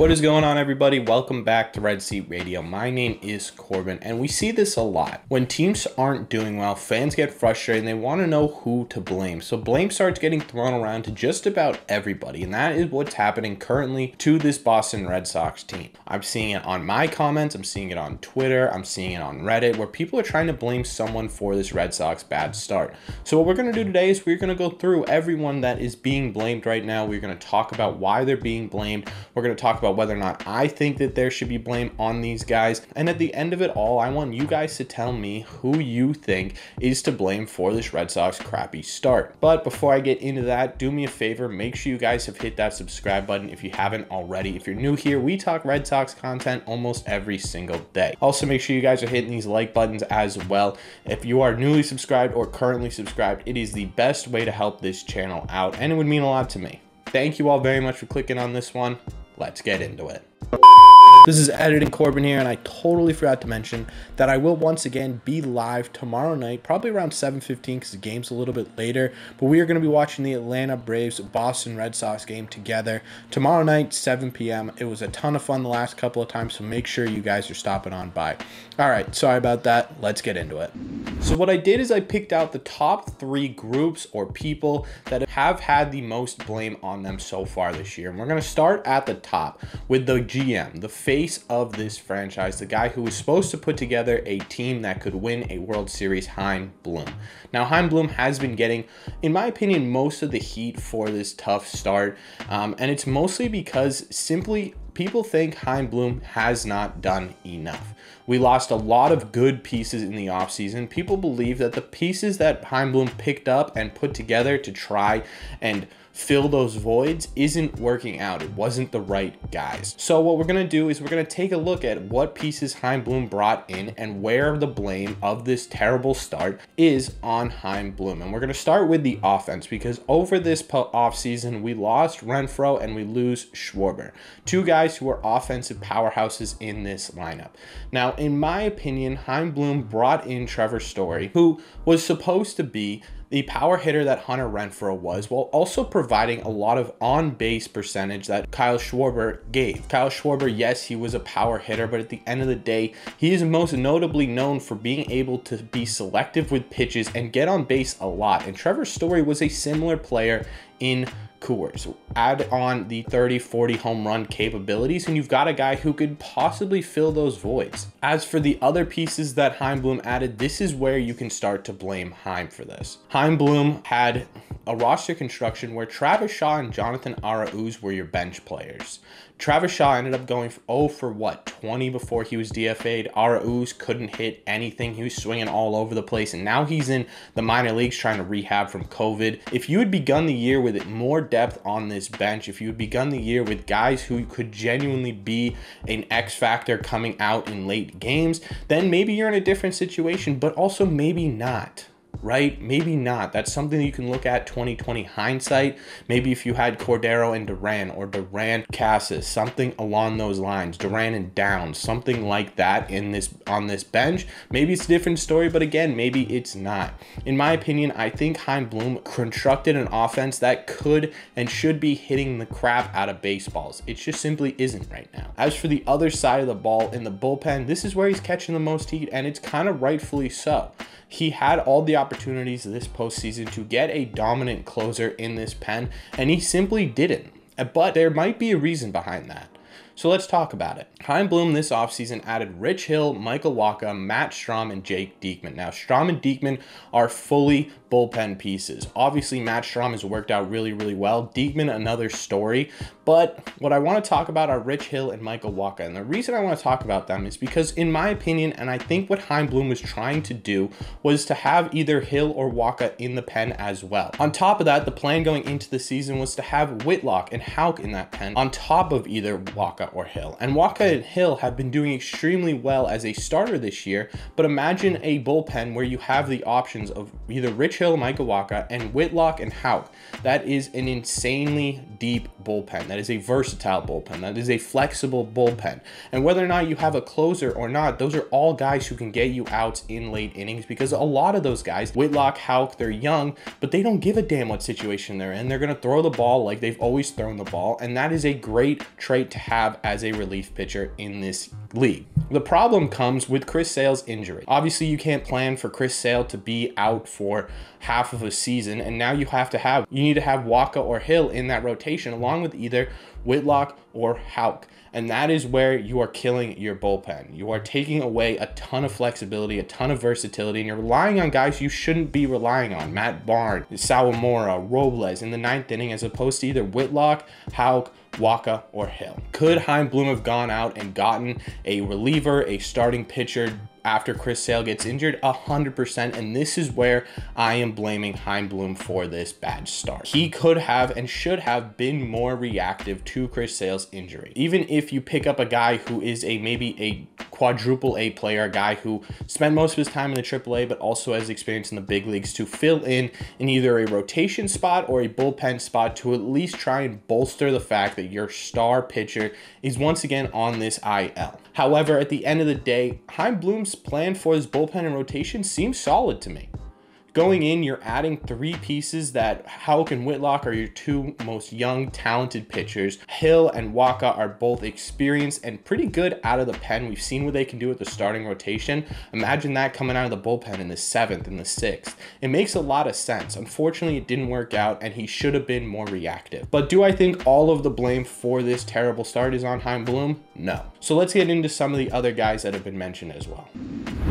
What is going on, everybody? Welcome back to Red Seat Radio. My name is Corbin, and we see this a lot. When teams aren't doing well, fans get frustrated and they want to know who to blame. So blame starts getting thrown around to just about everybody, and that is what's happening currently to this Boston Red Sox team. I'm seeing it on my comments, I'm seeing it on Twitter, I'm seeing it on Reddit, where people are trying to blame someone for this Red Sox bad start. So what we're going to do today is we're going to go through everyone that is being blamed right now. We're going to talk about why they're being blamed. We're going to talk about whether or not I think that there should be blame on these guys. And at the end of it all, I want you guys to tell me who you think is to blame for this Red Sox crappy start. But before I get into that, do me a favor, make sure you guys have hit that subscribe button if you haven't already. If you're new here, we talk Red Sox content almost every single day. Also, make sure you guys are hitting these like buttons as well. If you are newly subscribed or currently subscribed, it is the best way to help this channel out, and it would mean a lot to me. Thank you all very much for clicking on this one. Let's get into it. This is Editing Corbin here, and I totally forgot to mention that I will once again be live tomorrow night, probably around 7:15 because the game's a little bit later, but we are going to be watching the Atlanta Braves Boston Red Sox game together tomorrow night, 7 p.m. It was a ton of fun the last couple of times, so make sure you guys are stopping on by. All right, sorry about that. Let's get into it. So what I did is I picked out the top 3 groups or people that have had the most blame on them so far this year. And we're going to start at the top with the GM, the face of this franchise, the guy who was supposed to put together a team that could win a World Series, Chaim Bloom. Now, Chaim Bloom has been getting, in my opinion, most of the heat for this tough start. And it's mostly because simply people think Chaim Bloom has not done enough. We lost a lot of good pieces in the offseason. People believe that the pieces that Chaim Bloom picked up and put together to try and fill those voids isn't working out. It wasn't the right guys. So what we're going to do is we're going to take a look at what pieces Chaim Bloom brought in and where the blame of this terrible start is on Chaim Bloom. And we're going to start with the offense, because over this offseason, we lost Renfroe and we lose Schwarber, 2 guys who are offensive powerhouses in this lineup. Now, in my opinion, Chaim Bloom brought in Trevor Story, who was supposed to be the power hitter that Hunter Renfroe was, while also providing a lot of on-base percentage that Kyle Schwarber gave. Kyle Schwarber, yes, he was a power hitter, but at the end of the day, he is most notably known for being able to be selective with pitches and get on base a lot. And Trevor Story was a similar player in Coors. Add on the 30-40 home run capabilities, and you've got a guy who could possibly fill those voids. As for the other pieces that Chaim Bloom added, this is where you can start to blame Chaim for this. Chaim Bloom had a roster construction where Travis Shaw and Jonathan Aruz were your bench players. Travis Shaw ended up going 0 for what, 20 before he was DFA'd. Aruz couldn't hit anything. He was swinging all over the place, and now he's in the minor leagues trying to rehab from COVID. If you had begun the year with more depth on this bench, if you had begun the year with guys who could genuinely be an X factor coming out in late games, then maybe you're in a different situation, but also maybe not. Right? Maybe not. That's something that you can look at 2020 hindsight. Maybe if you had Cordero and Duran, or Duran Casas, something along those lines, Duran and Downs, something like that on this bench, maybe it's a different story, but again, maybe it's not. In my opinion, I think Chaim Bloom constructed an offense that could and should be hitting the crap out of baseballs. It just simply isn't right now. As for the other side of the ball in the bullpen, this is where he's catching the most heat, and it's kind of rightfully so. He had all the opportunities this postseason to get a dominant closer in this pen, and he simply didn't. But there might be a reason behind that. So let's talk about it. Chaim Bloom this offseason added Rich Hill, Michael Wacha, Matt Strahm, and Jake Diekman. Now, Strahm and Diekman are fully bullpen pieces. Obviously, Matt Strahm has worked out really, really well. Diekman, another story. But what I want to talk about are Rich Hill and Michael Wacha. And the reason I want to talk about them is because, in my opinion, and I think what Chaim Bloom was trying to do was to have either Hill or Wacha in the pen as well. On top of that, the plan going into the season was to have Whitlock and Houck in that pen on top of either Wacha or Hill. And Wacha and Hill have been doing extremely well as a starter this year, but imagine a bullpen where you have the options of either Rich Hill, Micah Wacha, and Whitlock and Houck. That is an insanely deep bullpen. That is a versatile bullpen. That is a flexible bullpen. And whether or not you have a closer or not, those are all guys who can get you outs in late innings, because a lot of those guys, Whitlock, Houck, they're young, but they don't give a damn what situation they're in. They're going to throw the ball like they've always thrown the ball, and that is a great trait to have as a relief pitcher in this league. The problem comes with Chris Sale's injury. Obviously, you can't plan for Chris Sale to be out for half of a season, and now you need to have Wacha or Hill in that rotation along with either Whitlock or Houck. And that is where you are killing your bullpen. You are taking away a ton of flexibility, a ton of versatility, and you're relying on guys you shouldn't be relying on. Matt Barnes, Sawamura, Robles in the 9th inning, as opposed to either Whitlock, Houck, Wacha, or Hill. Could Chaim Bloom have gone out and gotten a reliever, a starting pitcher after Chris Sale gets injured? 100%. And this is where I am blaming Chaim Bloom for this bad start. He could have and should have been more reactive to Chris Sale's injury. Even if you pick up a guy who is maybe a quadruple A player, a guy who spent most of his time in the AAA but also has experience in the big leagues, to fill in either a rotation spot or a bullpen spot, to at least try and bolster the fact that your star pitcher is once again on this IL. However, at the end of the day, Chaim Bloom's plan for his bullpen and rotation seems solid to me. Going in, you're adding 3 pieces that Houck and Whitlock are your 2 most young, talented pitchers. Hill and Wacha are both experienced and pretty good out of the pen. We've seen what they can do with the starting rotation. Imagine that coming out of the bullpen in the 7th and the 6th. It makes a lot of sense. Unfortunately, it didn't work out, and he should have been more reactive. But do I think all of the blame for this terrible start is on Chaim Bloom? No. So let's get into some of the other guys that have been mentioned as well.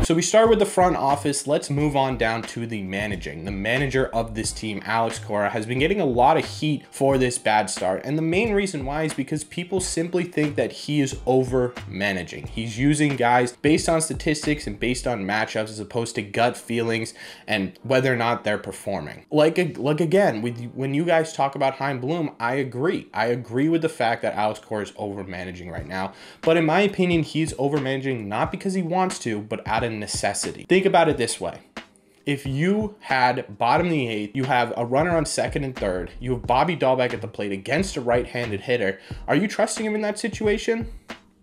So we start with the front office. Let's move on down to the managing. The manager of this team, Alex Cora, has been getting a lot of heat for this bad start. And the main reason why is because people simply think that he is over managing. He's using guys based on statistics and based on matchups as opposed to gut feelings and whether or not they're performing. Like again, when you guys talk about Chaim Bloom, I agree. I agree with the fact that Alex Cora is over managing right now. But in my opinion, he's over managing not because he wants to, but out of necessity. Think about it this way. If you had bottom of the 8th, you have a runner on 2nd and 3rd, you have Bobby Dahlbeck at the plate against a right-handed hitter, are you trusting him in that situation?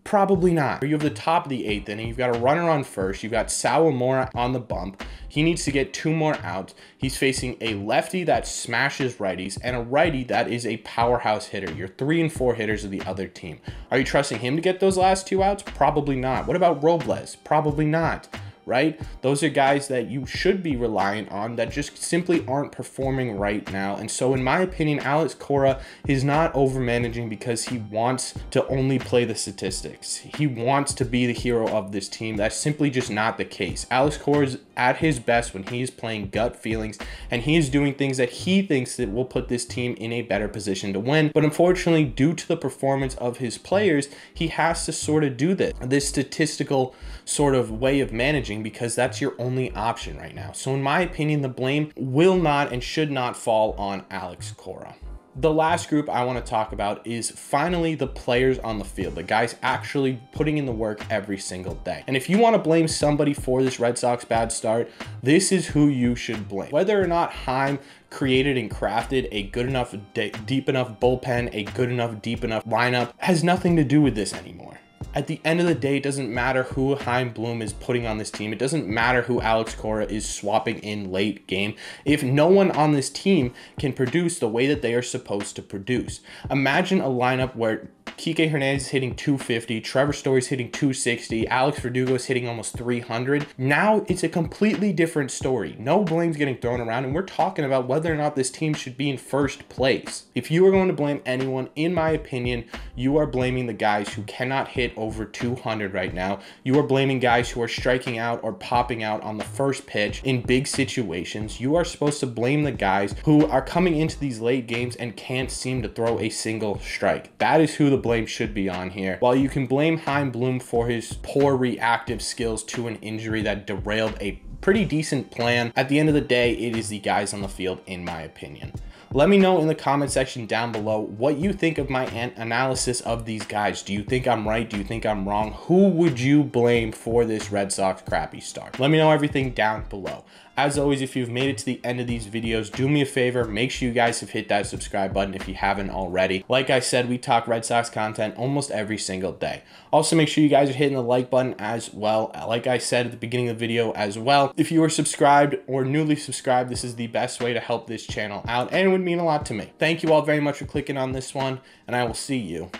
Probably not. You have the top of the 8th inning, you've got a runner on 1st, you've got Sawamura on the bump. He needs to get 2 more outs. He's facing a lefty that smashes righties and a righty that is a powerhouse hitter. Your 3 and 4 hitters of the other team. Are you trusting him to get those last 2 outs? Probably not. What about Robles? Probably not. Right? Those are guys that you should be reliant on that just simply aren't performing right now. And so in my opinion, Alex Cora is not over managing because he wants to only play the statistics. He wants to be the hero of this team. That's simply just not the case. Alex Cora is at his best when he is playing gut feelings and he is doing things that he thinks that will put this team in a better position to win. But unfortunately, due to the performance of his players, he has to sort of do this statistical sort of way of managing, because that's your only option right now. So in my opinion, the blame will not and should not fall on Alex Cora. The last group I want to talk about is finally the players on the field, the guys actually putting in the work every single day. And if you want to blame somebody for this Red Sox bad start, this is who you should blame. Whether or not Chaim created and crafted a good enough, deep enough bullpen, a good enough, deep enough lineup, has nothing to do with this anymore. At the end of the day, it doesn't matter who Chaim Bloom is putting on this team. It doesn't matter who Alex Cora is swapping in late game if no one on this team can produce the way that they are supposed to produce. Imagine a lineup where Kike Hernandez is hitting 250, Trevor Story's hitting 260, Alex Verdugo is hitting almost 300. Now it's a completely different story. No blame's getting thrown around, and we're talking about whether or not this team should be in first place. If you are going to blame anyone, in my opinion, you are blaming the guys who cannot hit over 200 right now. You are blaming guys who are striking out or popping out on the first pitch in big situations. You are supposed to blame the guys who are coming into these late games and can't seem to throw a single strike. That is who the blame should be on here. While you can blame Chaim Bloom for his poor reactive skills to an injury that derailed a pretty decent plan, at the end of the day, it is the guys on the field, in my opinion. Let me know in the comment section down below what you think of my analysis of these guys. Do you think I'm right? Do you think I'm wrong? Who would you blame for this Red Sox crappy start? Let me know everything down below. As always, if you've made it to the end of these videos, do me a favor, make sure you guys have hit that subscribe button if you haven't already. Like I said, we talk Red Sox content almost every single day. Also, make sure you guys are hitting the like button as well. Like I said at the beginning of the video as well, if you are subscribed or newly subscribed, this is the best way to help this channel out, and it would mean a lot to me. Thank you all very much for clicking on this one, and I will see you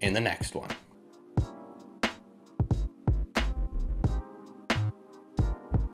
in the next one.